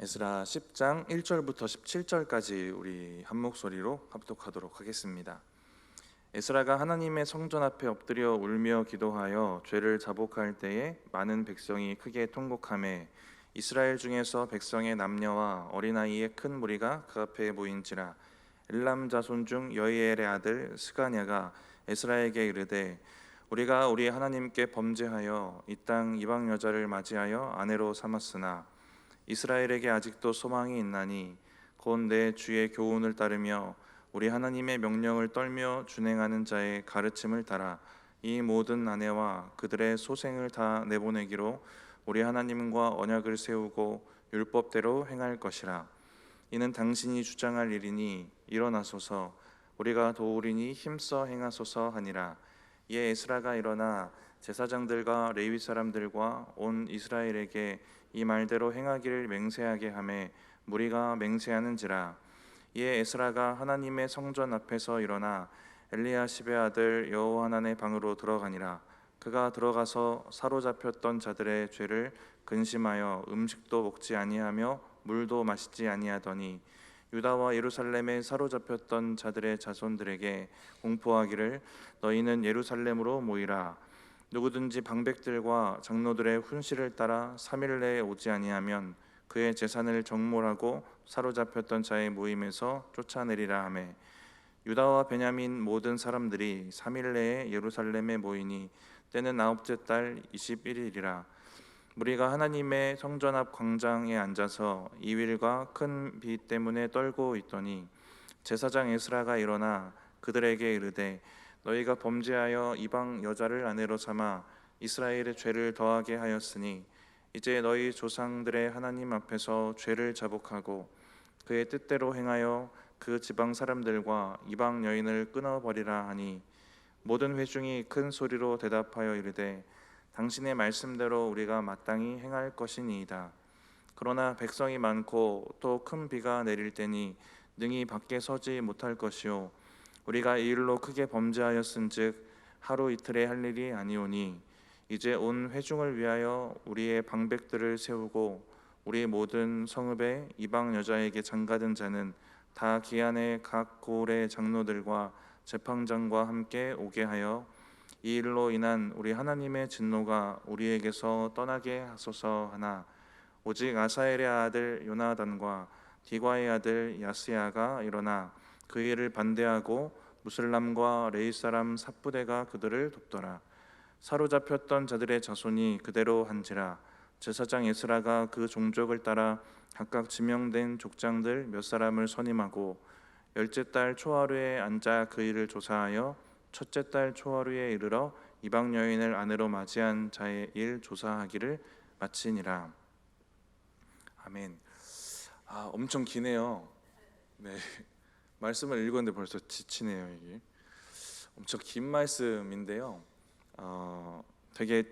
에스라 10장 1절부터 17절까지 우리 한 목소리로 합독하도록 하겠습니다. 에스라가 하나님의 성전 앞에 엎드려 울며 기도하여 죄를 자복할 때에 많은 백성이 크게 통곡하매 이스라엘 중에서 백성의 남녀와 어린아이의 큰 무리가 그 앞에 모인지라. 엘람 자손 중 여이엘의 아들 스가냐가 에스라에게 이르되 우리가 우리 하나님께 범죄하여 이 땅 이방 여자를 맞이하여 아내로 삼았으나 이스라엘에게 아직도 소망이 있나니 곧 내 주의 교훈을 따르며 우리 하나님의 명령을 떨며 준행하는 자의 가르침을 따라 이 모든 아내와 그들의 소생을 다 내보내기로 우리 하나님과 언약을 세우고 율법대로 행할 것이라. 이는 당신이 주장할 일이니 일어나소서 우리가 도우리니 힘써 행하소서 하니라. 이에 에스라가 일어나 제사장들과 레위 사람들과 온 이스라엘에게 이 말대로 행하기를 맹세하게 하매 무리가 맹세하는지라. 이에 에스라가 하나님의 성전 앞에서 일어나 엘리야십의 아들 여호하난의 방으로 들어가니라. 그가 들어가서 사로잡혔던 자들의 죄를 근심하여 음식도 먹지 아니하며 물도 마시지 아니하더니 유다와 예루살렘에 사로잡혔던 자들의 자손들에게 공포하기를 너희는 예루살렘으로 모이라. 누구든지 방백들과 장로들의 훈시를 따라 3일 내에 오지 아니하면 그의 재산을 정몰하고 사로잡혔던 자의 모임에서 쫓아내리라 하매 유다와 베냐민 모든 사람들이 3일 내에 예루살렘에 모이니 때는 9째 달 21일이라. 무리가 하나님의 성전 앞 광장에 앉아서 이윌과 큰 비 때문에 떨고 있더니 제사장 에스라가 일어나 그들에게 이르되 너희가 범죄하여 이방 여자를 아내로 삼아 이스라엘의 죄를 더하게 하였으니 이제 너희 조상들의 하나님 앞에서 죄를 자복하고 그의 뜻대로 행하여 그 지방 사람들과 이방 여인을 끊어버리라 하니 모든 회중이 큰 소리로 대답하여 이르되 당신의 말씀대로 우리가 마땅히 행할 것이니이다. 그러나 백성이 많고 또 큰 비가 내릴 때니 능히 밖에 서지 못할 것이요 우리가 이 일로 크게 범죄하였은즉 하루 이틀에 할 일이 아니오니 이제 온 회중을 위하여 우리의 방백들을 세우고 우리 모든 성읍의 이방 여자에게 장가든 자는 다 기한의 각 고을의 장로들과 재판장과 함께 오게 하여 이 일로 인한 우리 하나님의 진노가 우리에게서 떠나게 하소서 하나 오직 아사엘의 아들 요나단과 디과의 아들 야스야가 일어나 그 일을 반대하고 무슬람과 레위 사람 삽부대가 그들을 돕더라. 사로잡혔던 자들의 자손이 그대로 한지라. 제사장 에스라가 그 종족을 따라 각각 지명된 족장들 몇 사람을 선임하고 10째 달 초하루에 앉아 그 일을 조사하여 첫째 달 초하루에 이르러 이방 여인을 아내로 맞이한 자의 일 조사하기를 마치니라. 아멘. 엄청 기네요. 네, 말씀을 읽었는데 벌써 지치네요. 이게 엄청 긴 말씀인데요. 되게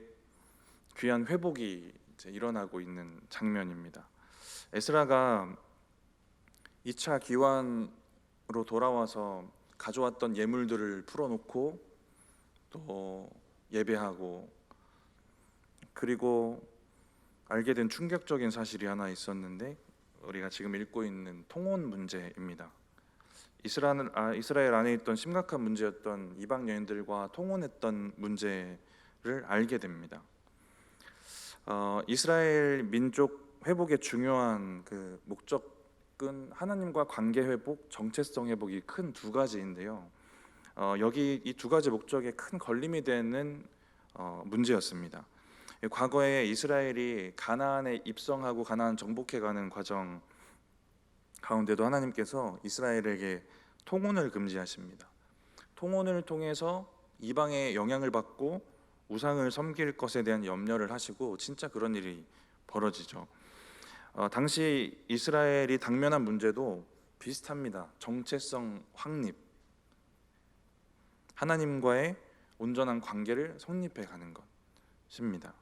귀한 회복이 이제 일어나고 있는 장면입니다. 에스라가 2차 기환으로 돌아와서 가져왔던 예물들을 풀어놓고 또 예배하고 그리고 알게 된 충격적인 사실이 하나 있었는데 우리가 지금 읽고 있는 통혼 문제입니다. 이스라엘 안에 있던 심각한 문제였던 이방 여인들과 통혼했던 문제를 알게 됩니다. 이스라엘 민족 회복의 중요한 그 목적은 하나님과 관계 회복, 정체성 회복이 큰 두 가지인데요. 여기 이 두 가지 목적에 큰 걸림이 되는 문제였습니다. 과거에 이스라엘이 가나안에 입성하고 가나안 정복해가는 과정 가운데도 하나님께서 이스라엘에게 통혼을 금지하십니다. 통혼을 통해서 이방의 영향을 받고 우상을 섬길 것에 대한 염려를 하시고 진짜 그런 일이 벌어지죠. 당시 이스라엘이 당면한 문제도 비슷합니다. 정체성 확립, 하나님과의 온전한 관계를 성립해 가는 것입니다.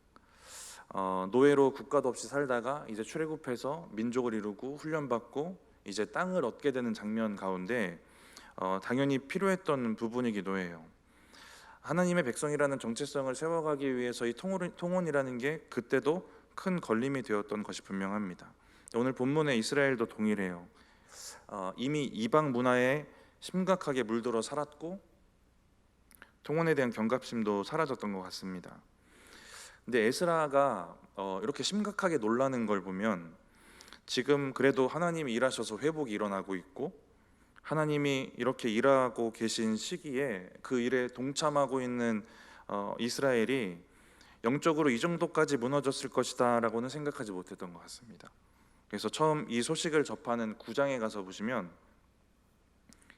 노예로 국가도 없이 살다가 이제 출애굽해서 민족을 이루고 훈련받고 이제 땅을 얻게 되는 장면 가운데 당연히 필요했던 부분이기도 해요. 하나님의 백성이라는 정체성을 세워가기 위해서 이 통혼이라는 게 그때도 큰 걸림이 되었던 것이 분명합니다. 오늘 본문의 이스라엘도 동일해요. 이미 이방 문화에 심각하게 물들어 살았고 통혼에 대한 경각심도 사라졌던 것 같습니다. 근데 에스라가 이렇게 심각하게 놀라는 걸 보면 지금 그래도 하나님이 일하셔서 회복이 일어나고 있고 하나님이 이렇게 일하고 계신 시기에 그 일에 동참하고 있는 이스라엘이 영적으로 이 정도까지 무너졌을 것이다 라고는 생각하지 못했던 것 같습니다. 그래서 처음 이 소식을 접하는 9장에 가서 보시면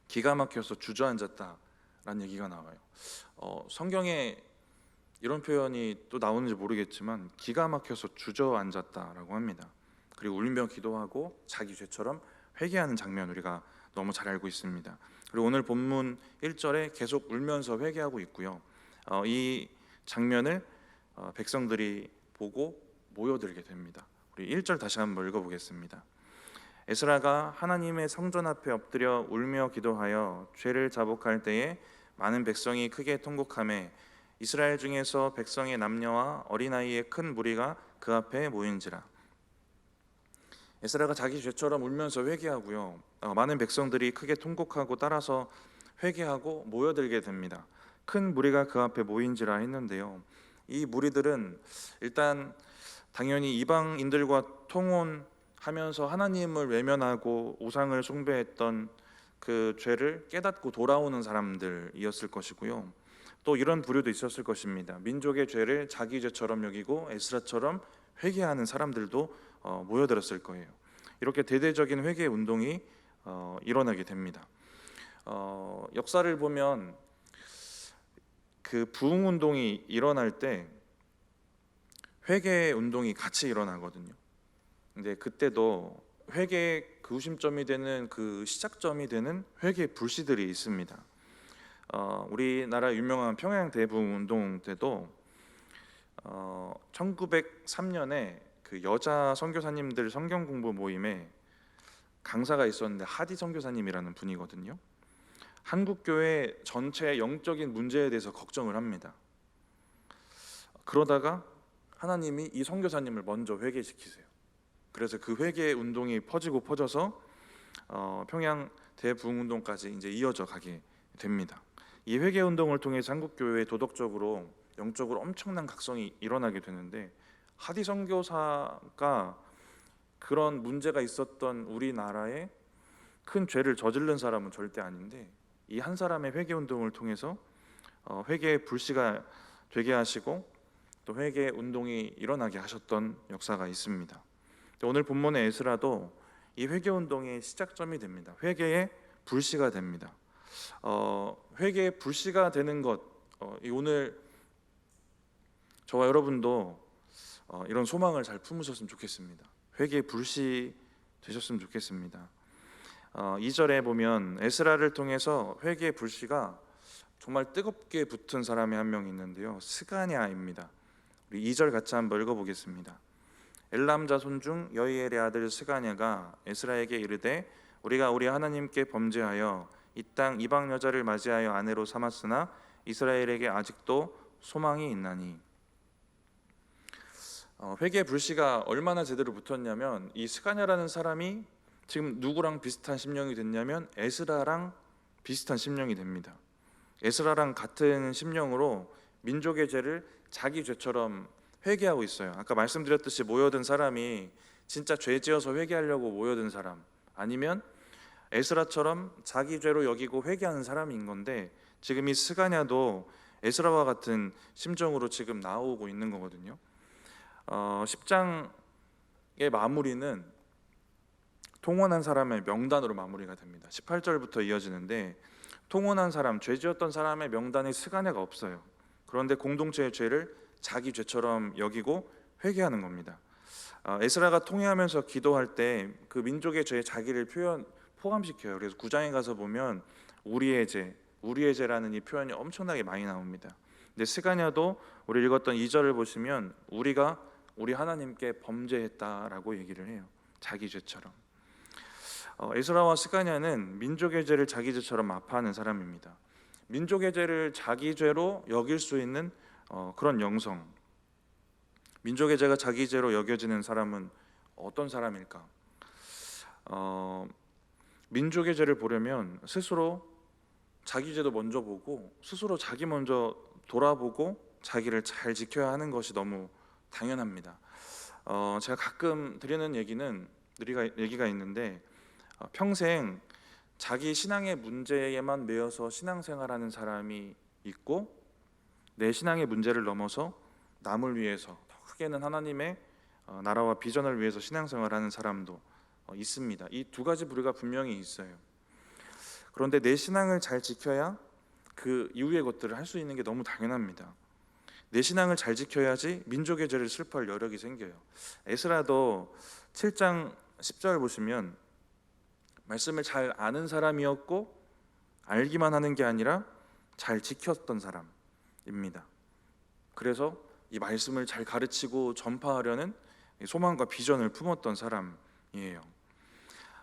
기가 막혀서 주저앉았다라는 얘기가 나와요. 성경에 이런 표현이 또 나오는지 모르겠지만 기가 막혀서 주저앉았다라고 합니다. 그리고 울며 기도하고 자기 죄처럼 회개하는 장면 우리가 너무 잘 알고 있습니다. 그리고 오늘 본문 1절에 계속 울면서 회개하고 있고요. 이 장면을 백성들이 보고 모여들게 됩니다. 우리 1절 다시 한번 읽어보겠습니다. 에스라가 하나님의 성전 앞에 엎드려 울며 기도하여 죄를 자복할 때에 많은 백성이 크게 통곡하매 이스라엘 중에서 백성의 남녀와 어린아이의 큰 무리가 그 앞에 모인지라. 에스라가 자기 죄처럼 울면서 회개하고요. 많은 백성들이 크게 통곡하고 따라서 회개하고 모여들게 됩니다. 큰 무리가 그 앞에 모인지라 했는데요. 이 무리들은 일단 당연히 이방인들과 통혼하면서 하나님을 외면하고 우상을 숭배했던 그 죄를 깨닫고 돌아오는 사람들이었을 것이고요. 또 이런 부류도 있었을 것입니다. 민족의 죄를 자기 죄처럼 여기고 에스라처럼 회개하는 사람들도 모여들었을 거예요. 이렇게 대대적인 회개 운동이 일어나게 됩니다. 역사를 보면 그 부흥 운동이 일어날 때 회개 운동이 같이 일어나거든요. 근데 그때도 회개의 그 구심점이 되는 그 시작점이 되는 회개 불씨들이 있습니다. 우리나라 유명한 평양 대부흥 운동 때도 1903년에 그 여자 선교사님들 성경 공부 모임에 강사가 있었는데 하디 선교사님이라는 분이거든요. 한국 교회 전체의 영적인 문제에 대해서 걱정을 합니다. 그러다가 하나님이 이 선교사님을 먼저 회개시키세요. 그래서 그 회개 운동이 퍼져서 평양 대부흥 운동까지 이제 이어져 가게 됩니다. 이 회개 운동을 통해서 한국 교회에 도덕적으로 영적으로 엄청난 각성이 일어나게 되는데 하디 선교사가 그런 문제가 있었던 우리나라에 큰 죄를 저지른 사람은 절대 아닌데 이 한 사람의 회개 운동을 통해서 회개의 불씨가 되게 하시고 또 회개 운동이 일어나게 하셨던 역사가 있습니다. 오늘 본문의 에스라도 이 회개 운동의 시작점이 됩니다. 회개의 불씨가 됩니다. 회개의 불씨가 되는 것, 오늘 저와 여러분도 이런 소망을 잘 품으셨으면 좋겠습니다. 회개의 불씨 되셨으면 좋겠습니다. 2절에 보면 에스라를 통해서 회개의 불씨가 정말 뜨겁게 붙은 사람이 한 명 있는데요. 스가냐입니다. 우리 2절 같이 한번 읽어보겠습니다. 엘람 자손 중 여이엘의 아들 스가냐가 에스라에게 이르되 우리가 우리 하나님께 범죄하여 이 땅 이방 여자를 맞이하여 아내로 삼았으나 이스라엘에게 아직도 소망이 있나니. 회개의 불씨가 얼마나 제대로 붙었냐면 이 스가냐라는 사람이 지금 누구랑 비슷한 심령이 됐냐면 에스라랑 비슷한 심령이 됩니다. 에스라랑 같은 심령으로 민족의 죄를 자기 죄처럼 회개하고 있어요. 아까 말씀드렸듯이 모여든 사람이 진짜 죄 지어서 회개하려고 모여든 사람, 아니면 에스라처럼 자기 죄로 여기고 회개하는 사람인 건데 지금 이 스가냐도 에스라와 같은 심정으로 지금 나오고 있는 거거든요. 10장의 마무리는 통혼한 사람의 명단으로 마무리가 됩니다. 18절부터 이어지는데 통혼한 사람, 죄 지었던 사람의 명단에 스가냐가 없어요. 그런데 공동체의 죄를 자기 죄처럼 여기고 회개하는 겁니다. 에스라가 통회하면서 기도할 때 그 민족의 죄에 자기를 포함시켜요. 그래서 9장에 가서 보면 우리의 죄라는 이 표현이 엄청나게 많이 나옵니다. 근데 스가냐도 우리 읽었던 2절을 보시면 우리가 우리 하나님께 범죄했다라고 얘기를 해요. 자기 죄처럼. 에스라와 스가냐는 민족의 죄를 자기 죄처럼 아파하는 사람입니다. 민족의 죄를 자기 죄로 여길 수 있는 그런 영성. 민족의 죄가 자기 죄로 여겨지는 사람은 어떤 사람일까? 어, 민족의 죄를 보려면 스스로 자기 죄도 먼저 보고 스스로 자기 먼저 돌아보고 자기를 잘 지켜야 하는 것이 너무 당연합니다. 제가 가끔 드리는 얘기가 있는데 평생 자기 신앙의 문제에만 매여서 신앙생활하는 사람이 있고 내 신앙의 문제를 넘어서 남을 위해서 더 크게는 하나님의 나라와 비전을 위해서 신앙생활하는 사람도 있습니다. 이 두 가지 부류가 분명히 있어요. 그런데 내 신앙을 잘 지켜야 그 이후의 것들을 할 수 있는 게 너무 당연합니다. 내 신앙을 잘 지켜야지 민족의 죄를 슬퍼할 여력이 생겨요. 에스라도 7장 10절 보시면 말씀을 잘 아는 사람이었고 알기만 하는 게 아니라 잘 지켰던 사람입니다. 그래서 이 말씀을 잘 가르치고 전파하려는 소망과 비전을 품었던 사람이에요.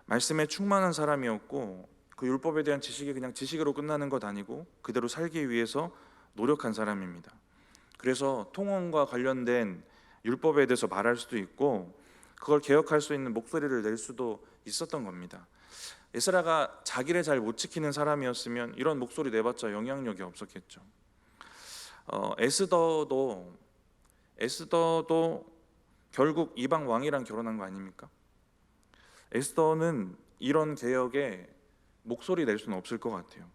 말씀에 충만한 사람이었고 그 율법에 대한 지식이 그냥 지식으로 끝나는 것 아니고 그대로 살기 위해서 노력한 사람입니다. 그래서 통혼과 관련된 율법에 대해서 말할 수도 있고 그걸 개혁할 수 있는 목소리를 낼 수도 있었던 겁니다. 에스라가 자기를 잘 못 지키는 사람이었으면 이런 목소리 내봤자 영향력이 없었겠죠. 에스더도 결국 이방 왕이랑 결혼한 거 아닙니까? 에스더는 이런 개혁에 목소리 낼 수는 없을 것 같아요.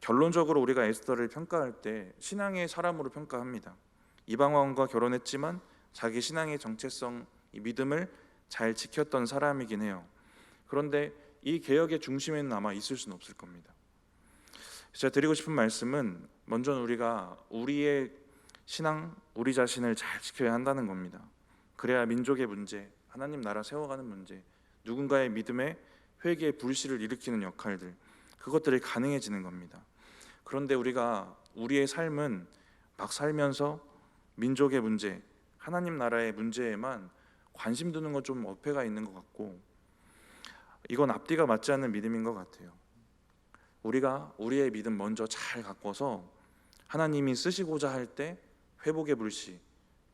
결론적으로 우리가 에스더를 평가할 때 신앙의 사람으로 평가합니다. 이방 왕과 결혼했지만 자기 신앙의 정체성, 이 믿음을 잘 지켰던 사람이긴 해요. 그런데 이 개혁의 중심에는 아마 있을 수는 없을 겁니다. 제가 드리고 싶은 말씀은 먼저 우리가 우리의 신앙, 우리 자신을 잘 지켜야 한다는 겁니다. 그래야 민족의 문제, 하나님 나라 세워가는 문제, 누군가의 믿음에 회개의 불씨를 일으키는 역할들, 그것들이 가능해지는 겁니다. 그런데 우리가 우리의 삶은 막 살면서 민족의 문제, 하나님 나라의 문제에만 관심 두는 건 좀 어폐가 있는 것 같고 이건 앞뒤가 맞지 않는 믿음인 것 같아요. 우리가 우리의 믿음 먼저 잘 가꿔서 하나님이 쓰시고자 할 때 회복의 불씨,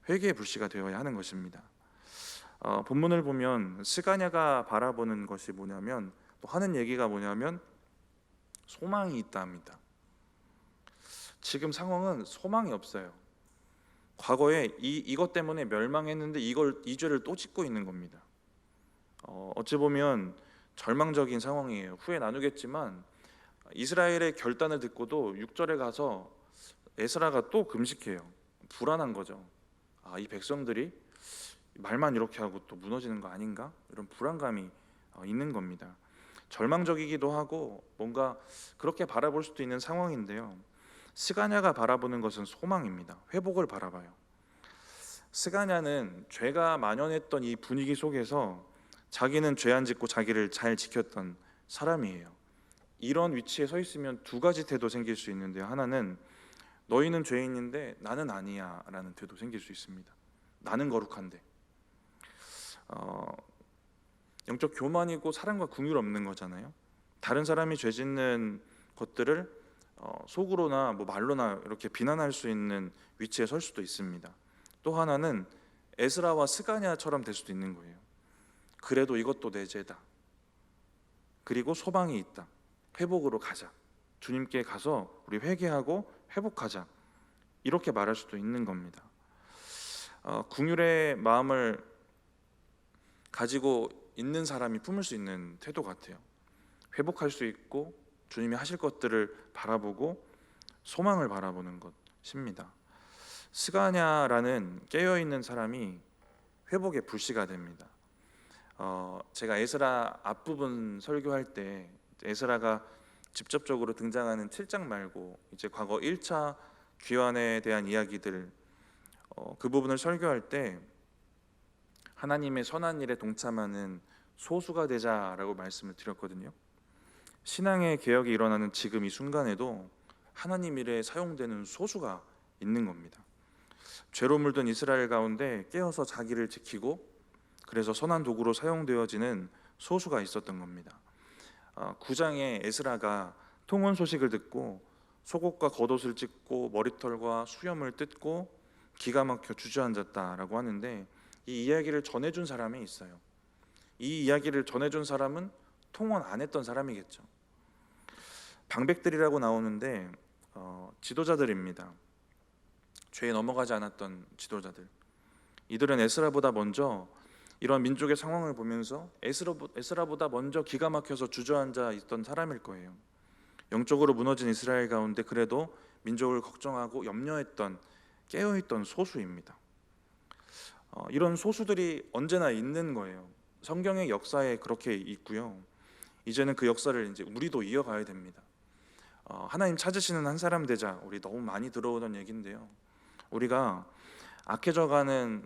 회개의 불씨가 되어야 하는 것입니다. 본문을 보면 스가냐가 바라보는 것이 뭐냐면 또 하는 얘기가 뭐냐면 소망이 있다 합니다. 지금 상황은 소망이 없어요. 과거에 이것 때문에 멸망했는데 이 죄를 또 짓고 있는 겁니다. 어찌 보면 절망적인 상황이에요. 후에 나누겠지만 이스라엘의 결단을 듣고도 6절에 가서 에스라가 또 금식해요. 불안한 거죠. 이 백성들이 말만 이렇게 하고 또 무너지는 거 아닌가? 이런 불안감이 있는 겁니다. 절망적이기도 하고 뭔가 그렇게 바라볼 수도 있는 상황인데요. 스가냐가 바라보는 것은 소망입니다. 회복을 바라봐요. 스가냐는 죄가 만연했던 이 분위기 속에서 자기는 죄 안 짓고 자기를 잘 지켰던 사람이에요. 이런 위치에 서 있으면 두 가지 태도 생길 수 있는데요. 하나는 너희는 죄인인데 나는 아니야 라는 태도 생길 수 있습니다. 나는 거룩한데. 영적 교만이고 사랑과 긍휼 없는 거잖아요. 다른 사람이 죄 짓는 것들을 속으로나 뭐 말로나 이렇게 비난할 수 있는 위치에 설 수도 있습니다. 또 하나는 에스라와 스가냐처럼 될 수도 있는 거예요. 그래도 이것도 내 죄다. 그리고 소망이 있다. 회복으로 가자. 주님께 가서 우리 회개하고 회복하자. 이렇게 말할 수도 있는 겁니다. 긍휼의 마음을 가지고 있는 사람이 품을 수 있는 태도 같아요. 회복할 수 있고 주님이 하실 것들을 바라보고 소망을 바라보는 것입니다. 스가냐라는 깨어있는 사람이 회복의 불씨가 됩니다. 제가 에스라 앞부분 설교할 때 에스라가 직접적으로 등장하는 7장 말고 이제 과거 1차 귀환에 대한 이야기들 그 부분을 설교할 때 하나님의 선한 일에 동참하는 소수가 되자라고 말씀을 드렸거든요. 신앙의 개혁이 일어나는 지금 이 순간에도 하나님 일에 사용되는 소수가 있는 겁니다. 죄로 물든 이스라엘 가운데 깨어서 자기를 지키고 그래서 선한 도구로 사용되어지는 소수가 있었던 겁니다. 9장에 에스라가 통혼 소식을 듣고 속옷과 겉옷을 찢고 머리털과 수염을 뜯고 기가 막혀 주저앉았다라고 하는데 이 이야기를 전해준 사람이 있어요. 이 이야기를 전해준 사람은 통원 안 했던 사람이겠죠. 방백들이라고 나오는데 지도자들입니다. 죄에 넘어가지 않았던 지도자들. 이들은 에스라보다 먼저 이런 민족의 상황을 보면서 에스라보다 먼저 기가 막혀서 주저앉아 있던 사람일 거예요. 영적으로 무너진 이스라엘 가운데 그래도 민족을 걱정하고 염려했던, 깨어있던 소수입니다. 이런 소수들이 언제나 있는 거예요. 성경의 역사에 그렇게 있고요. 이제는 그 역사를 이제 우리도 이어가야 됩니다. 하나님 찾으시는 한 사람 되자. 우리 너무 많이 들어오던 얘기인데요. 우리가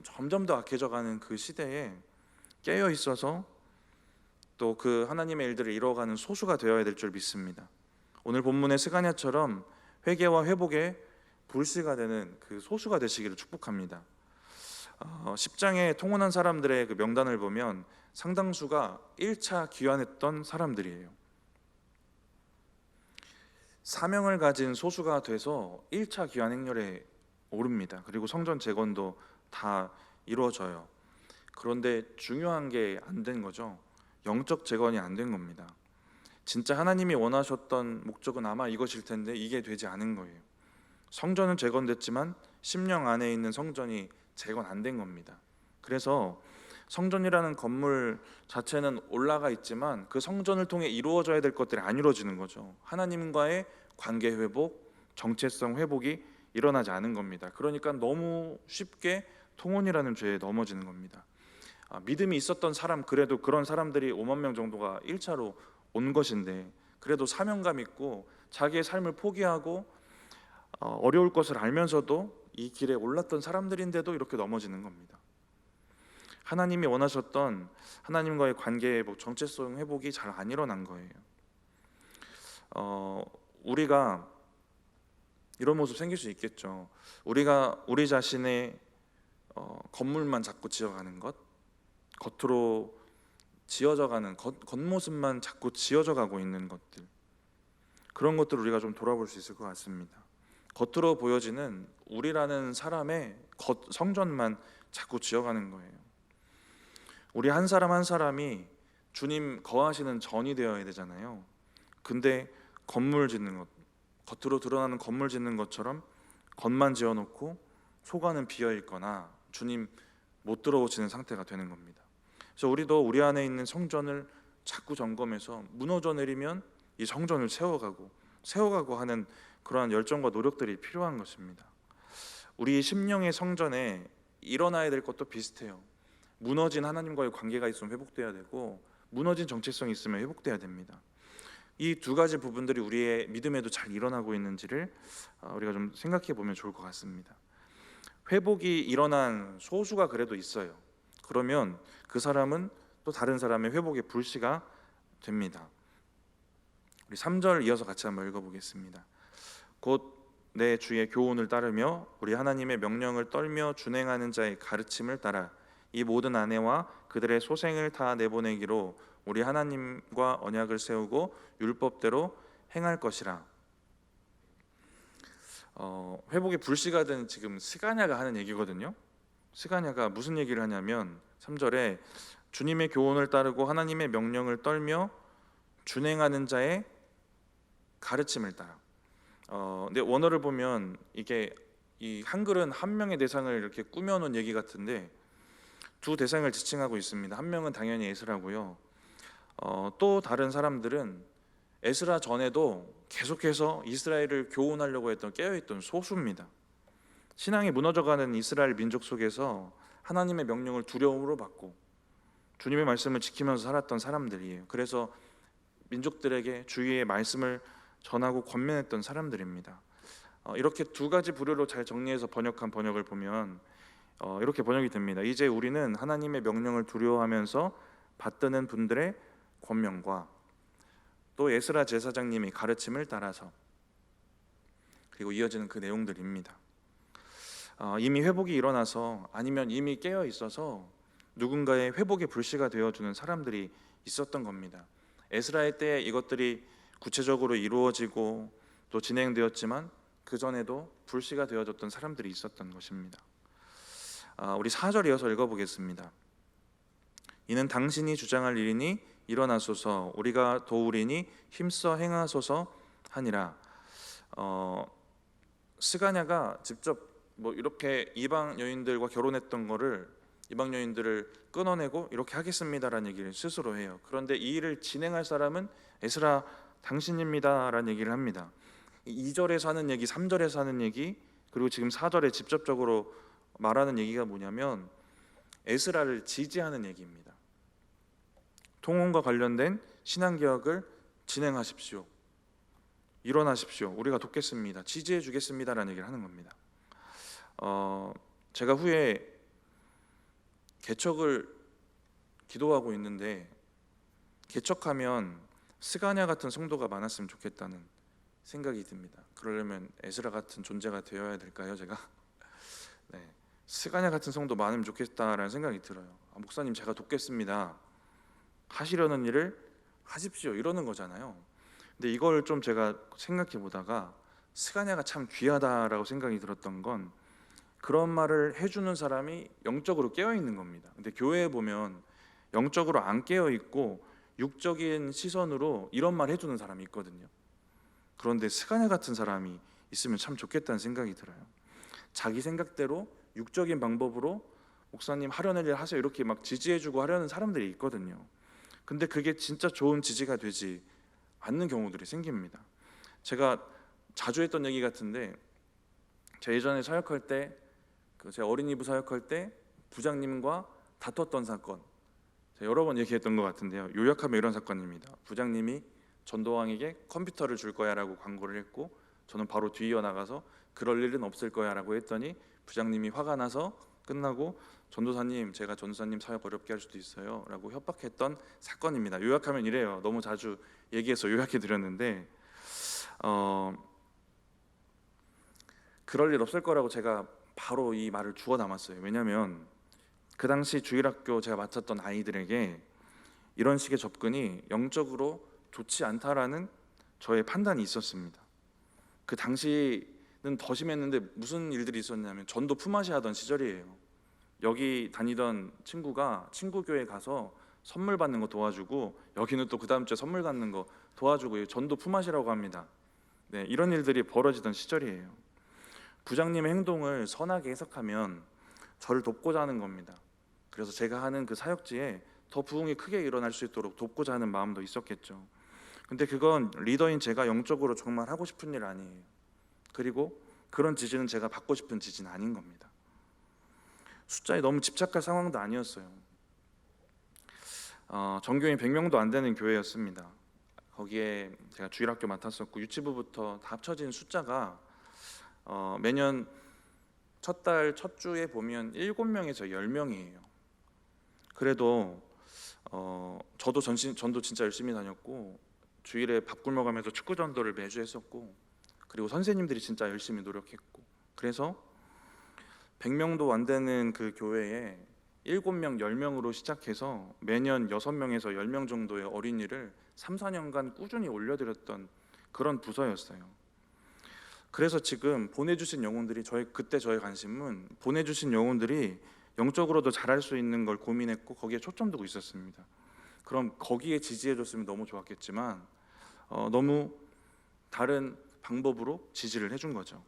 점점 더 악해져가는 그 시대에 깨어 있어서 또 그 하나님의 일들을 이루어가는 소수가 되어야 될 줄 믿습니다. 오늘 본문의 스가랴처럼 회개와 회복에 불씨가 되는 그 소수가 되시기를 축복합니다. 10장에 통혼한 사람들의 그 명단을 보면 상당수가 1차 귀환했던 사람들이에요. 사명을 가진 소수가 돼서 1차 귀환 행렬에 오릅니다. 그리고 성전 재건도 다 이루어져요. 그런데 중요한 게 안 된 거죠. 영적 재건이 안 된 겁니다. 진짜 하나님이 원하셨던 목적은 아마 이것일 텐데 이게 되지 않은 거예요. 성전은 재건됐지만 심령 안에 있는 성전이 재건 안 된 겁니다. 그래서 성전이라는 건물 자체는 올라가 있지만 그 성전을 통해 이루어져야 될 것들이 안 이루어지는 거죠. 하나님과의 관계 회복, 정체성 회복이 일어나지 않은 겁니다. 그러니까 너무 쉽게 통혼이라는 죄에 넘어지는 겁니다. 믿음이 있었던 사람, 그래도 그런 사람들이 5만 명 정도가 1차로 온 것인데 그래도 사명감 있고 자기의 삶을 포기하고 어려울 것을 알면서도 이 길에 올랐던 사람들인데도 이렇게 넘어지는 겁니다. 하나님이 원하셨던 하나님과의 관계 회복, 정체성 회복이 잘 안 일어난 거예요. 우리가 이런 모습 생길 수 있겠죠. 우리가 우리 자신의 건물만 자꾸 지어가는 것, 겉으로 지어져가는 겉모습만 자꾸 지어져 가고 있는 것들, 그런 것들을 우리가 좀 돌아볼 수 있을 것 같습니다. 겉으로 보여지는 우리라는 사람의 성전만 자꾸 지어가는 거예요. 우리 한 사람 한 사람이 주님 거하시는 전이 되어야 되잖아요. 근데 건물 짓는 것, 겉으로 드러나는 건물 짓는 것처럼 겉만 지어놓고 속안은 비어 있거나 주님 못 들어오시는 상태가 되는 겁니다. 그래서 우리도 우리 안에 있는 성전을 자꾸 점검해서 무너져 내리면 이 성전을 세워가고 하는 그러한 열정과 노력들이 필요한 것입니다. 우리 심령의 성전에 일어나야 될 것도 비슷해요. 무너진 하나님과의 관계가 있으면 회복돼야 되고 무너진 정체성이 있으면 회복돼야 됩니다. 이 두 가지 부분들이 우리의 믿음에도 잘 일어나고 있는지를 우리가 좀 생각해 보면 좋을 것 같습니다. 회복이 일어난 소수가 그래도 있어요. 그러면 그 사람은 또 다른 사람의 회복의 불씨가 됩니다. 우리 3절 이어서 같이 한번 읽어보겠습니다. 곧 내 주의 교훈을 따르며 우리 하나님의 명령을 떨며 준행하는 자의 가르침을 따라 이 모든 아내와 그들의 소생을 다 내보내기로 우리 하나님과 언약을 세우고 율법대로 행할 것이라. 회복의 불씨가 된 지금 스가랴가 하는 얘기거든요. 스가랴가 무슨 얘기를 하냐면 3절에 주님의 교훈을 따르고 하나님의 명령을 떨며 준행하는 자의 가르침을 따라. 근데 원어를 보면 이게 이 한글은 한 명의 대상을 이렇게 꾸며놓은 얘기 같은데 두 대상을 지칭하고 있습니다. 한 명은 당연히 에스라고요. 또 다른 사람들은 에스라 전에도 계속해서 이스라엘을 교훈하려고 했던 깨어있던 소수입니다. 신앙이 무너져가는 이스라엘 민족 속에서 하나님의 명령을 두려움으로 받고 주님의 말씀을 지키면서 살았던 사람들이에요. 그래서 민족들에게 주의의 말씀을 전하고 권면했던 사람들입니다. 이렇게 두 가지 부류로 잘 정리해서 번역한 번역을 보면 이렇게 번역이 됩니다. 이제 우리는 하나님의 명령을 두려워하면서 받드는 분들의 권면과 또 에스라 제사장님이 가르침을 따라서, 그리고 이어지는 그 내용들입니다. 이미 회복이 일어나서 아니면 이미 깨어 있어서 누군가의 회복의 불씨가 되어주는 사람들이 있었던 겁니다. 에스라의 때에 이것들이 구체적으로 이루어지고 또 진행되었지만 그 전에도 불씨가 되어졌던 사람들이 있었던 것입니다. 우리 4절 이어서 읽어보겠습니다. 이는 당신이 주장할 일이니 일어나소서, 우리가 도우리니 힘써 행하소서 하니라. 스가냐가 직접 뭐 이렇게 이방 여인들과 결혼했던 거를, 이방 여인들을 끊어내고 이렇게 하겠습니다라는 얘기를 스스로 해요. 그런데 이 일을 진행할 사람은 에스라 당신입니다라는 얘기를 합니다. 2절에서 하는 얘기, 3절에서 하는 얘기, 그리고 지금 4절에 직접적으로 말하는 얘기가 뭐냐면 에스라를 지지하는 얘기입니다. 통혼과 관련된 신앙개혁을 진행하십시오, 일어나십시오, 우리가 돕겠습니다, 지지해 주겠습니다라는 얘기를 하는 겁니다. 제가 후에 개척을 기도하고 있는데, 개척하면 스가랴 같은 성도가 많았으면 좋겠다는 생각이 듭니다. 그러려면 에스라 같은 존재가 되어야 될까요, 제가? 네, 스가랴 같은 성도 많으면 좋겠다라는 생각이 들어요. 목사님 제가 돕겠습니다, 하시려는 일을 하십시오, 이러는 거잖아요. 근데 이걸 좀 제가 생각해 보다가 스가랴가 참 귀하다라고 생각이 들었던 건, 그런 말을 해주는 사람이 영적으로 깨어 있는 겁니다. 근데 교회에 보면 영적으로 안 깨어 있고 육적인 시선으로 이런 말 해주는 사람이 있거든요. 그런데 스가랴 같은 사람이 있으면 참 좋겠다는 생각이 들어요. 자기 생각대로 육적인 방법으로 목사님 하려는 일 하세요 이렇게 막 지지해주고 하려는 사람들이 있거든요. 근데 그게 진짜 좋은 지지가 되지 않는 경우들이 생깁니다. 제가 자주 했던 얘기 같은데, 제가 예전에 사역할 때, 제가 어린이부 사역할 때 부장님과 다퉜던 사건, 제가 여러 번 얘기했던 것 같은데요. 요약하면 이런 사건입니다. 부장님이 전도왕에게 컴퓨터를 줄 거야 라고 광고를 했고, 저는 바로 뒤이어 나가서 그럴 일은 없을 거야 라고 했더니 부장님이 화가 나서 끝나고, 전도사님 제가 전도사님 사역 어렵게 할 수도 있어요 라고 협박했던 사건입니다. 요약하면 이래요. 너무 자주 얘기해서 요약해 드렸는데, 그럴 일 없을 거라고 제가 바로 이 말을 주워 담았어요. 왜냐하면 그 당시 주일학교 제가 맡았던 아이들에게 이런 식의 접근이 영적으로 좋지 않다라는 저의 판단이 있었습니다. 그 당시는 더 심했는데 무슨 일들이 있었냐면, 전도 품앗이 하던 시절이에요. 여기 다니던 친구가 친구 교회 가서 선물 받는 거 도와주고, 여기는 또 그 다음 주에 선물 받는 거 도와주고, 전도 품앗이라고 합니다. 네, 이런 일들이 벌어지던 시절이에요. 부장님의 행동을 선하게 해석하면 저를 돕고자 하는 겁니다. 그래서 제가 하는 그 사역지에 더 부흥이 크게 일어날 수 있도록 돕고자 하는 마음도 있었겠죠. 근데 그건 리더인 제가 영적으로 정말 하고 싶은 일 아니에요. 그리고 그런 지지는 제가 받고 싶은 지지는 아닌 겁니다. 숫자에 너무 집착할 상황도 아니었어요. 전교인 100명도 안 되는 교회였습니다. 거기에 제가 주일학교 맡았었고 유치부부터 다 합쳐진 숫자가 매년 첫 달 첫 주에 보면 7명에서 10명이에요. 그래도 저도 전도 진짜 열심히 다녔고, 주일에 밥 굶어 가면서 축구 전도를 매주 했었고, 그리고 선생님들이 진짜 열심히 노력했고, 그래서 100명도 안 되는 그 교회에 7명, 10명으로 시작해서 매년 6명에서 10명 정도의 어린이를 3, 4년간 꾸준히 올려드렸던 그런 부서였어요. 그래서 지금 보내주신 영혼들이, 그때 저의 관심은 보내주신 영혼들이 영적으로도 잘할 수 있는 걸 고민했고 거기에 초점 두고 있었습니다. 그럼 거기에 지지해줬으면 너무 좋았겠지만 너무 다른 방법으로 지지를 해준 거죠.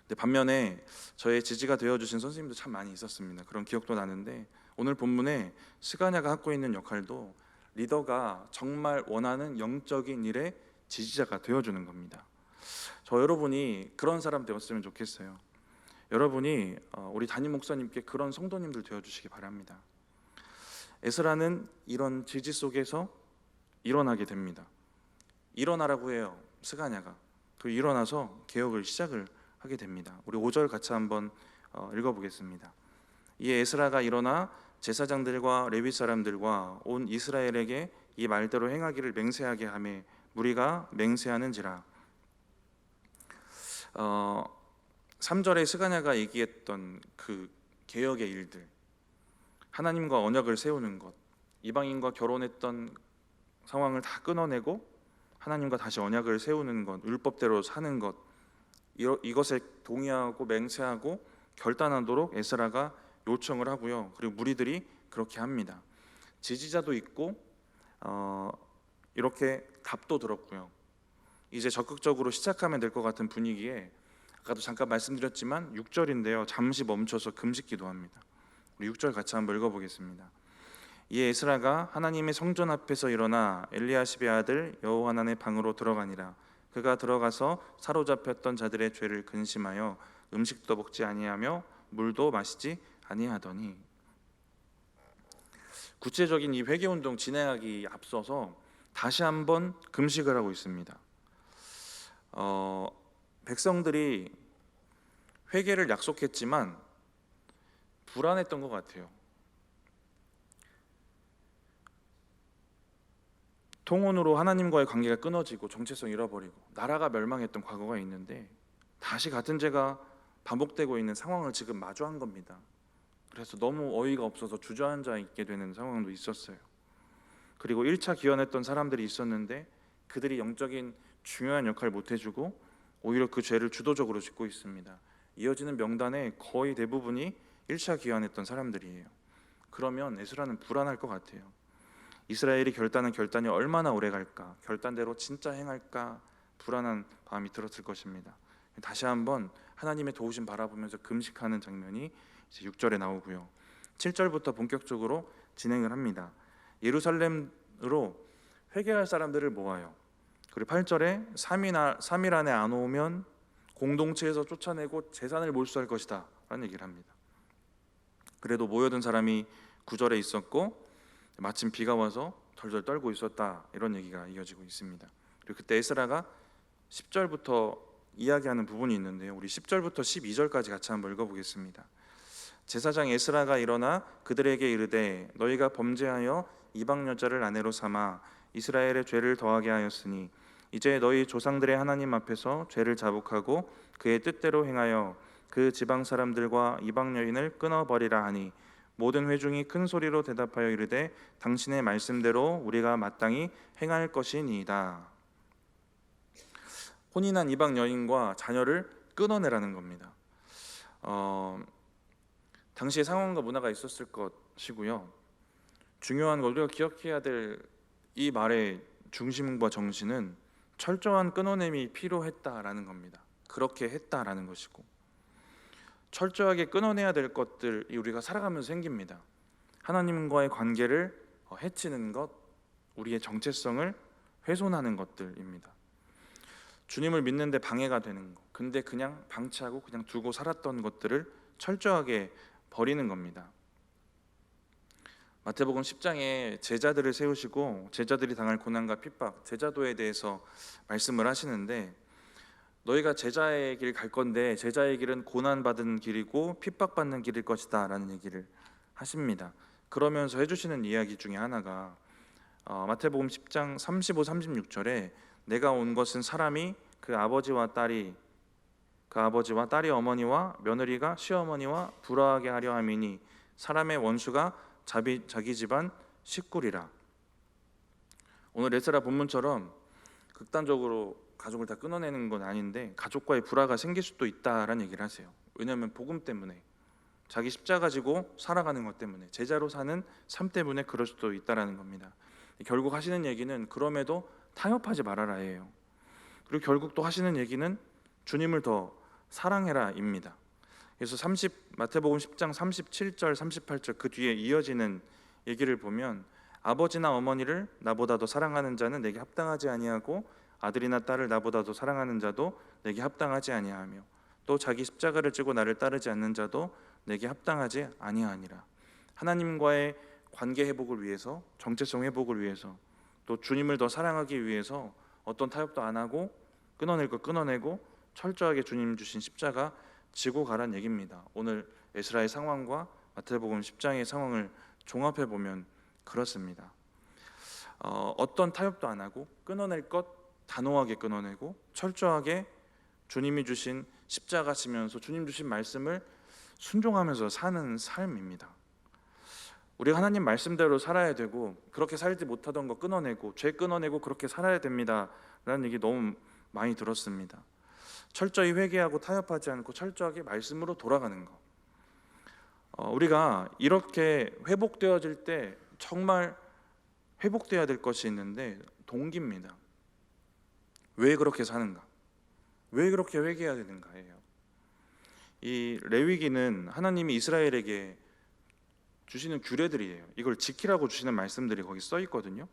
근데 반면에 저의 지지가 되어주신 선생님도 참 많이 있었습니다. 그런 기억도 나는데, 오늘 본문에 스가냐가 갖고 있는 역할도 리더가 정말 원하는 영적인 일의 지지자가 되어주는 겁니다. 저 여러분이 그런 사람 되었으면 좋겠어요. 여러분이 우리 담임 목사님께 그런 성도님들 되어주시기 바랍니다. 에스라는 이런 지지 속에서 일어나게 됩니다. 일어나라고 해요, 스가냐가. 그 일어나서 개혁을 시작을 하게 됩니다. 우리 5절 같이 한번 읽어보겠습니다. 이에 에스라가 일어나 제사장들과 레위 사람들과 온 이스라엘에게 이 말대로 행하기를 맹세하게 하매 무리가 맹세하는지라. 3절에 스가냐가 얘기했던 그 개혁의 일들, 하나님과 언약을 세우는 것, 이방인과 결혼했던 상황을 다 끊어내고 하나님과 다시 언약을 세우는 것, 율법대로 사는 것, 이것에 동의하고 맹세하고 결단하도록 에스라가 요청을 하고요. 그리고 무리들이 그렇게 합니다. 지지자도 있고 이렇게 답도 들었고요. 이제 적극적으로 시작하면 될 것 같은 분위기에 아까도 잠깐 말씀드렸지만 6절인데요. 잠시 멈춰서 금식 기도합니다. 우리 6절 같이 한번 읽어보겠습니다. 이에 에스라가 하나님의 성전 앞에서 일어나 엘리야십의 아들 여호하난의 방으로 들어가니라. 그가 들어가서 사로잡혔던 자들의 죄를 근심하여 음식도 먹지 아니하며 물도 마시지 아니하더니. 구체적인 이 회개운동 진행하기 앞서서 다시 한번 금식을 하고 있습니다. 백성들이 회개를 약속했지만 불안했던 것 같아요. 통혼으로 하나님과의 관계가 끊어지고 정체성 잃어버리고 나라가 멸망했던 과거가 있는데 다시 같은 죄가 반복되고 있는 상황을 지금 마주한 겁니다. 그래서 너무 어이가 없어서 주저앉아 있게 되는 상황도 있었어요. 그리고 1차 기원했던 사람들이 있었는데 그들이 영적인 중요한 역할을 못 해주고 오히려 그 죄를 주도적으로 짓고 있습니다. 이어지는 명단의 거의 대부분이 1차 기원했던 사람들이에요. 그러면 에스라는 불안할 것 같아요. 이스라엘이 결단한 결단이 얼마나 오래 갈까? 결단대로 진짜 행할까? 불안한 마음이 들었을 것입니다. 다시 한번 하나님의 도우심 바라보면서 금식하는 장면이 이제 6절에 나오고요. 7절부터 본격적으로 진행을 합니다. 예루살렘으로 회개할 사람들을 모아요. 그리고 8절에 3일 안에 안 오면 공동체에서 쫓아내고 재산을 몰수할 것이다 라는 얘기를 합니다. 그래도 모여든 사람이 9절에 있었고 마침 비가 와서 덜덜 떨고 있었다 이런 얘기가 이어지고 있습니다. 그리고 그때 에스라가 10절부터 이야기하는 부분이 있는데요. 우리 10절부터 12절까지 같이 한번 읽어보겠습니다. 제사장 에스라가 일어나 그들에게 이르되 너희가 범죄하여 이방 여자를 아내로 삼아 이스라엘의 죄를 더하게 하였으니 이제 너희 조상들의 하나님 앞에서 죄를 자복하고 그의 뜻대로 행하여 그 지방 사람들과 이방 여인을 끊어버리라 하니 모든 회중이 큰 소리로 대답하여 이르되 당신의 말씀대로 우리가 마땅히 행할 것이니이다. 혼인한 이방 여인과 자녀를 끊어내라는 겁니다. 당시의 상황과 문화가 있었을 것이고요. 중요한 걸 우리가 기억해야 될 이 말의 중심과 정신은 철저한 끊어냄이 필요했다라는 겁니다. 그렇게 했다라는 것이고 철저하게 끊어내야 될 것들이 우리가 살아가면서 생깁니다. 하나님과의 관계를 해치는 것, 우리의 정체성을 훼손하는 것들입니다. 주님을 믿는데 방해가 되는 것, 근데 그냥 방치하고 그냥 두고 살았던 것들을 철저하게 버리는 겁니다. 마태복음 10장에 제자들을 세우시고 제자들이 당할 고난과 핍박, 제자도에 대해서 말씀을 하시는데 너희가 제자의 길 갈 건데 제자의 길은 고난받은 길이고 핍박받는 길일 것이다 라는 얘기를 하십니다. 그러면서 해주시는 이야기 중에 하나가 마태복음 10장 35, 36절에 내가 온 것은 사람이 그 아버지와 딸이 어머니와 며느리가 시어머니와 불화하게 하려 함이니 사람의 원수가 자기 집안 식구리라. 오늘 에스라 본문처럼 극단적으로 가족을 다 끊어내는 건 아닌데 가족과의 불화가 생길 수도 있다라는 얘기를 하세요. 왜냐하면 복음 때문에 자기 십자가 지고 살아가는 것 때문에 제자로 사는 삶 때문에 그럴 수도 있다라는 겁니다. 결국 하시는 얘기는 그럼에도 타협하지 말아라예요. 그리고 결국 또 하시는 얘기는 주님을 더 사랑해라입니다. 그래서 마태복음 10장 37절 38절 그 뒤에 이어지는 얘기를 보면 아버지나 어머니를 나보다 더 사랑하는 자는 내게 합당하지 아니하고 아들이나 딸을 나보다 더 사랑하는 자도 내게 합당하지 아니하며 또 자기 십자가를 지고 나를 따르지 않는 자도 내게 합당하지 아니하니라. 하나님과의 관계 회복을 위해서, 정체성 회복을 위해서, 또 주님을 더 사랑하기 위해서 어떤 타협도 안 하고 끊어낼 거 끊어내고 철저하게 주님 주신 십자가 지고 가란 얘기입니다. 오늘 에스라의 상황과 마태복음 10장의 상황을 종합해 보면 그렇습니다. 어떤 타협도 안 하고 끊어낼 것 단호하게 끊어내고 철저하게 주님이 주신 십자가 지면서 주님 주신 말씀을 순종하면서 사는 삶입니다. 우리가 하나님 말씀대로 살아야 되고 그렇게 살지 못하던 거 끊어내고 죄 끊어내고 그렇게 살아야 됩니다 라는 얘기 너무 많이 들었습니다. 철저히 회개하고 타협하지 않고 철저하게 말씀으로 돌아가는 거. 우리가 이렇게 회복되어질 때 정말 회복되어야 될 것이 있는데 동기입니다. 왜 그렇게 사는가? 왜 그렇게 회개해야 되는가예요. 이 레위기는 하나님이 이스라엘에게 주시는 규례들이에요. 이걸 지키라고 주시는 말씀들이 거기 써 있거든요.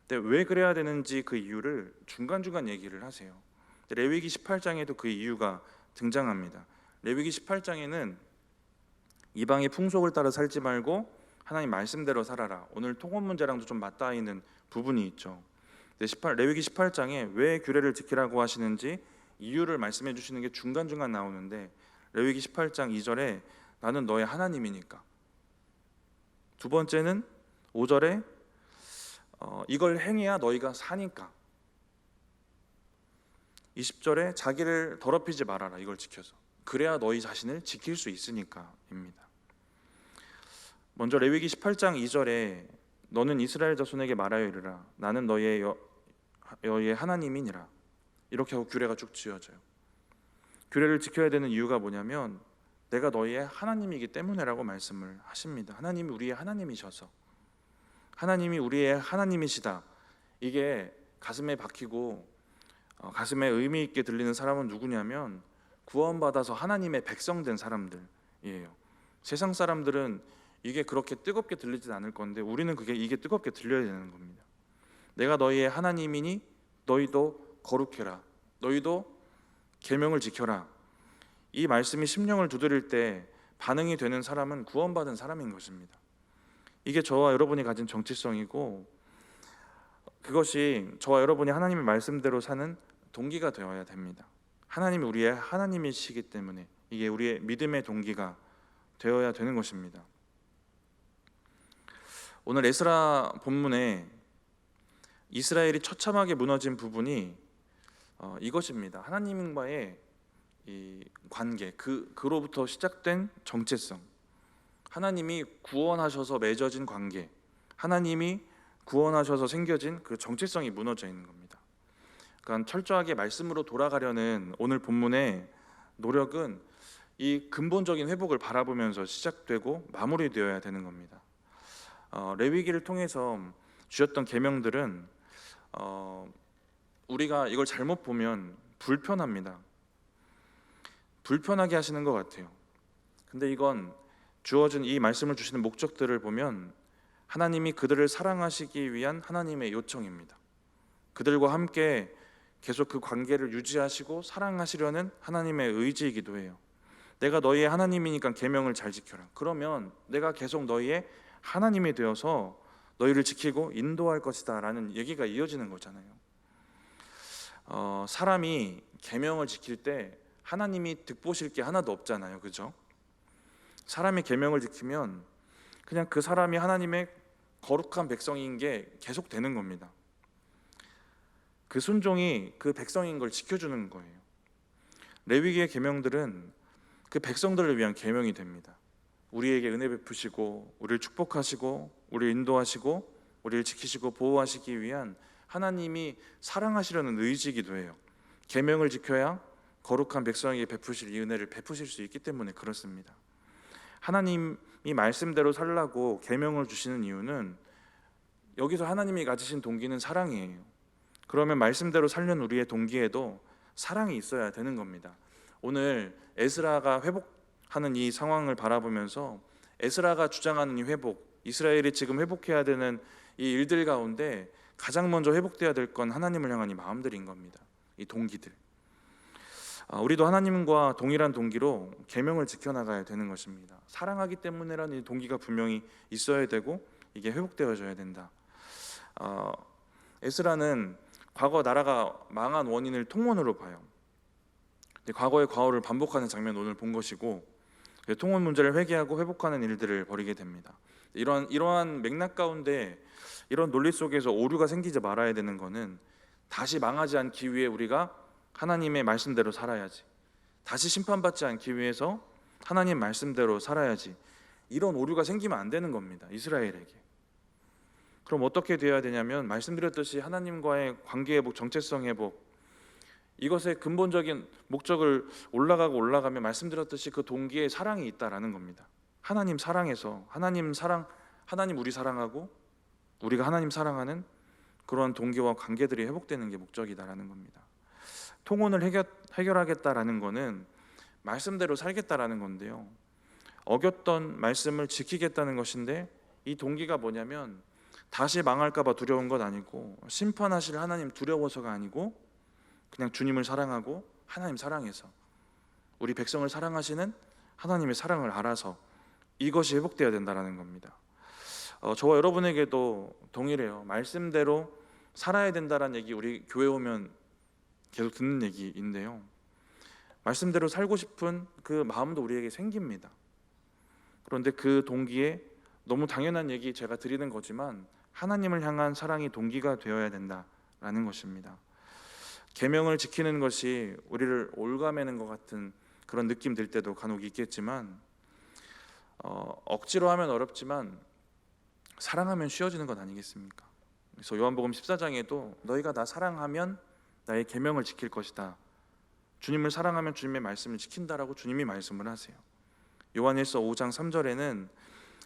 근데 왜 그래야 되는지 그 이유를 중간중간 얘기를 하세요. 레위기 18장에도 그 이유가 등장합니다. 레위기 18장에는 이방의 풍속을 따라 살지 말고 하나님 말씀대로 살아라. 오늘 통혼 문제랑도 좀 맞닿아 있는 부분이 있죠. 레위기 18장에 왜 규례를 지키라고 하시는지 이유를 말씀해 주시는 게 중간중간 나오는데, 레위기 18장 2절에 나는 너의 하나님이니까, 두 번째는 5절에 이걸 행해야 너희가 사니까, 20절에 자기를 더럽히지 말아라. 이걸 지켜서 그래야 너희 자신을 지킬 수 있으니까입니다. 먼저 레위기 18장 2절에 너는 이스라엘 자손에게 말하여 이르라 나는 너희의 하나님이니라. 이렇게 하고 규례가 쭉 지어져요. 규례를 지켜야 되는 이유가 뭐냐면 내가 너희의 하나님이기 때문에라고 말씀을 하십니다. 하나님이 우리의 하나님이셔서, 하나님이 우리의 하나님이시다. 이게 가슴에 박히고 가슴에 의미 있게 들리는 사람은 누구냐면 구원받아서 하나님의 백성 된 사람들이에요. 세상 사람들은 이게 그렇게 뜨겁게 들리진 않을 건데 우리는 이게 뜨겁게 들려야 되는 겁니다. 내가 너희의 하나님이니 너희도 거룩해라. 너희도 계명을 지켜라. 이 말씀이 심령을 두드릴 때 반응이 되는 사람은 구원받은 사람인 것입니다. 이게 저와 여러분이 가진 정체성이고 그것이 저와 여러분이 하나님의 말씀대로 사는 동기가 되어야 됩니다. 하나님이 우리의 하나님이시기 때문에 이게 우리의 믿음의 동기가 되어야 되는 것입니다. 오늘 에스라 본문에 이스라엘이 처참하게 무너진 부분이 이것입니다. 하나님과의 이 관계, 그로부터 시작된 정체성, 하나님이 구원하셔서 맺어진 관계, 하나님이 구원하셔서 생겨진 그 정체성이 무너져 있는 겁니다. 그러니까 철저하게 말씀으로 돌아가려는 오늘 본문의 노력은 이 근본적인 회복을 바라보면서 시작되고 마무리되어야 되는 겁니다. 레위기를 통해서 주셨던 계명들은 우리가 이걸 잘못 보면 불편합니다. 불편하게 하시는 것 같아요. 근데 이건 주어진 이 말씀을 주시는 목적들을 보면 하나님이 그들을 사랑하시기 위한 하나님의 요청입니다. 그들과 함께 계속 그 관계를 유지하시고 사랑하시려는 하나님의 의지이기도 해요. 내가 너희의 하나님이니까 계명을 잘 지켜라. 그러면 내가 계속 너희의 하나님이 되어서 너희를 지키고 인도할 것이다 라는 얘기가 이어지는 거잖아요. 사람이 계명을 지킬 때 하나님이 득보실 게 하나도 없잖아요. 그죠? 사람이 계명을 지키면 그냥 그 사람이 하나님의 거룩한 백성인 게 계속 되는 겁니다. 그 순종이 그 백성인 걸 지켜주는 거예요. 레위기의 계명들은 그 백성들을 위한 계명이 됩니다. 우리에게 은혜 베푸시고 우리를 축복하시고 우리를 인도하시고 우리를 지키시고 보호하시기 위한 하나님이 사랑하시려는 의지이기도 해요. 계명을 지켜야 거룩한 백성에게 베푸실 이 은혜를 베푸실 수 있기 때문에 그렇습니다. 하나님이 말씀대로 살라고 계명을 주시는 이유는 여기서 하나님이 가지신 동기는 사랑이에요. 그러면 말씀대로 살려는 우리의 동기에도 사랑이 있어야 되는 겁니다. 오늘 에스라가 회복하는 이 상황을 바라보면서 에스라가 주장하는 이 회복, 이스라엘이 지금 회복해야 되는 이 일들 가운데 가장 먼저 회복돼야 될 건 하나님을 향한 이 마음들인 겁니다. 이 동기들. 우리도 하나님과 동일한 동기로 계명을 지켜나가야 되는 것입니다. 사랑하기 때문에라는 이 동기가 분명히 있어야 되고 이게 회복되어져야 된다. 에스라는 과거 나라가 망한 원인을 통혼으로 봐요. 과거의 과오를 반복하는 장면 오늘 본 것이고 통혼 문제를 회개하고 회복하는 일들을 벌이게 됩니다. 이러한 맥락 가운데 이런 논리 속에서 오류가 생기지 말아야 되는 것은 다시 망하지 않기 위해 우리가 하나님의 말씀대로 살아야지, 다시 심판받지 않기 위해서 하나님 말씀대로 살아야지, 이런 오류가 생기면 안 되는 겁니다. 이스라엘에게. 그럼 어떻게 되어야 되냐면 말씀드렸듯이 하나님과의 관계 회복, 정체성 회복, 이것의 근본적인 목적을 올라가면 말씀드렸듯이 그 동기에 사랑이 있다라는 겁니다. 하나님 사랑해서 하나님 우리 사랑하고 우리가 하나님 사랑하는 그런 동기와 관계들이 회복되는 게 목적이다라는 겁니다. 통혼을 해결하겠다라는 거는 말씀대로 살겠다라는 건데요, 어겼던 말씀을 지키겠다는 것인데, 이 동기가 뭐냐면 다시 망할까 봐 두려운 것 아니고, 심판하실 하나님 두려워서가 아니고, 그냥 주님을 사랑하고 하나님 사랑해서 우리 백성을 사랑하시는 하나님의 사랑을 알아서 이것이 회복되어야 된다는 겁니다. 저와 여러분에게도 동일해요. 말씀대로 살아야 된다는 얘기 우리 교회 오면 계속 듣는 얘기인데요, 말씀대로 살고 싶은 그 마음도 우리에게 생깁니다. 그런데 그 동기에 너무 당연한 얘기 제가 드리는 거지만 하나님을 향한 사랑이 동기가 되어야 된다라는 것입니다. 계명을 지키는 것이 우리를 올가매는 것 같은 그런 느낌 들 때도 간혹 있겠지만, 억지로 하면 어렵지만 사랑하면 쉬워지는 것 아니겠습니까? 그래서 요한복음 14장에도 너희가 나 사랑하면 나의 계명을 지킬 것이다, 주님을 사랑하면 주님의 말씀을 지킨다라고 주님이 말씀을 하세요. 요한일서 5장 3절에는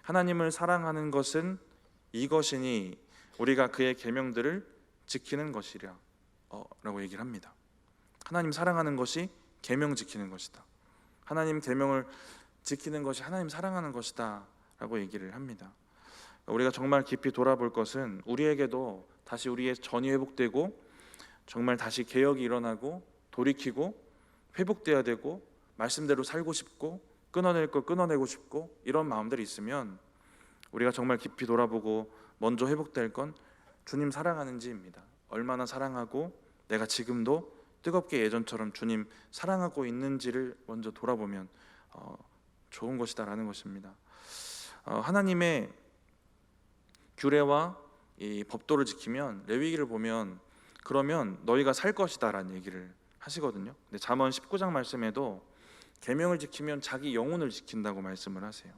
하나님을 사랑하는 것은 이것이니 우리가 그의 계명들을 지키는 것이랴 라고 얘기를 합니다. 하나님 사랑하는 것이 계명 지키는 것이다, 하나님 계명을 지키는 것이 하나님 사랑하는 것이다 라고 얘기를 합니다. 우리가 정말 깊이 돌아볼 것은 우리에게도 다시 우리의 전이 회복되고 정말 다시 개혁이 일어나고 돌이키고 회복돼야 되고 말씀대로 살고 싶고 끊어낼 걸 끊어내고 싶고 이런 마음들이 있으면 우리가 정말 깊이 돌아보고 먼저 회복될 건 주님 사랑하는지입니다. 얼마나 사랑하고 내가 지금도 뜨겁게 예전처럼 주님 사랑하고 있는지를 먼저 돌아보면 좋은 것이다라는 것입니다. 하나님의 규례와 이 법도를 지키면, 레위기를 보면 그러면 너희가 살 것이다라는 얘기를 하시거든요. 근데 잠언 19장 말씀에도 계명을 지키면 자기 영혼을 지킨다고 말씀을 하세요.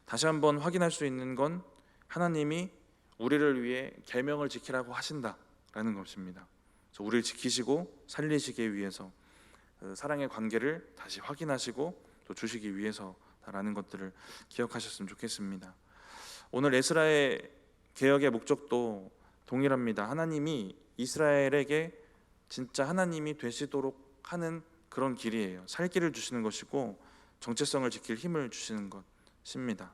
다시 한번 확인할 수 있는 건 하나님이 우리를 위해 계명을 지키라고 하신다라는 것입니다. 그래서 우리를 지키시고 살리시기 위해서 그 사랑의 관계를 다시 확인하시고 또 주시기 위해서라는 것들을 기억하셨으면 좋겠습니다. 오늘 에스라의 개혁의 목적도 동일합니다. 하나님이 이스라엘에게 진짜 하나님이 되시도록 하는 그런 길이에요. 살 길을 주시는 것이고 정체성을 지킬 힘을 주시는 것입니다.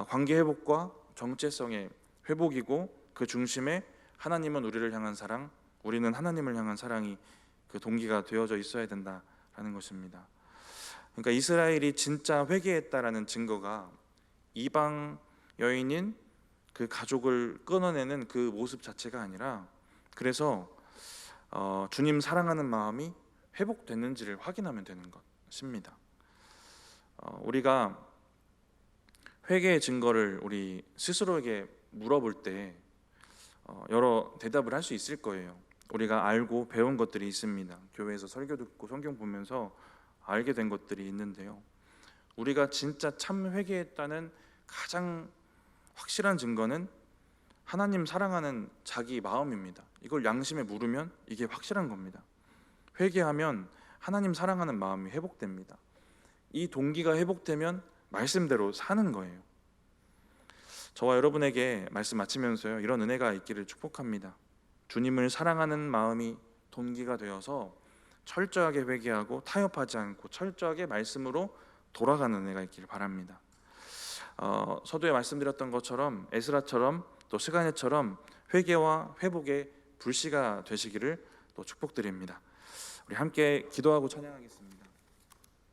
관계 회복과 정체성의 회복이고 그 중심에 하나님은 우리를 향한 사랑, 우리는 하나님을 향한 사랑이 그 동기가 되어져 있어야 된다라는 것입니다. 그러니까 이스라엘이 진짜 회개했다라는 증거가 이방 여인인 그 가족을 끊어내는 그 모습 자체가 아니라, 그래서 주님 사랑하는 마음이 회복됐는지를 확인하면 되는 것입니다. 우리가 회개의 증거를 우리 스스로에게 물어볼 때 여러 대답을 할 수 있을 거예요. 우리가 알고 배운 것들이 있습니다. 교회에서 설교 듣고 성경 보면서 알게 된 것들이 있는데요, 우리가 진짜 참 회개했다는 가장 확실한 증거는 하나님 사랑하는 자기 마음입니다. 이걸 양심에 물으면 이게 확실한 겁니다. 회개하면 하나님 사랑하는 마음이 회복됩니다. 이 동기가 회복되면 말씀대로 사는 거예요. 저와 여러분에게 말씀 마치면서요, 이런 은혜가 있기를 축복합니다. 주님을 사랑하는 마음이 동기가 되어서 철저하게 회개하고 타협하지 않고 철저하게 말씀으로 돌아가는 은혜가 있기를 바랍니다. 서두에 말씀드렸던 것처럼 에스라처럼 또 스가랴처럼 회개와 회복의 불씨가 되시기를 또 축복드립니다. 우리 함께 기도하고 찬양하겠습니다.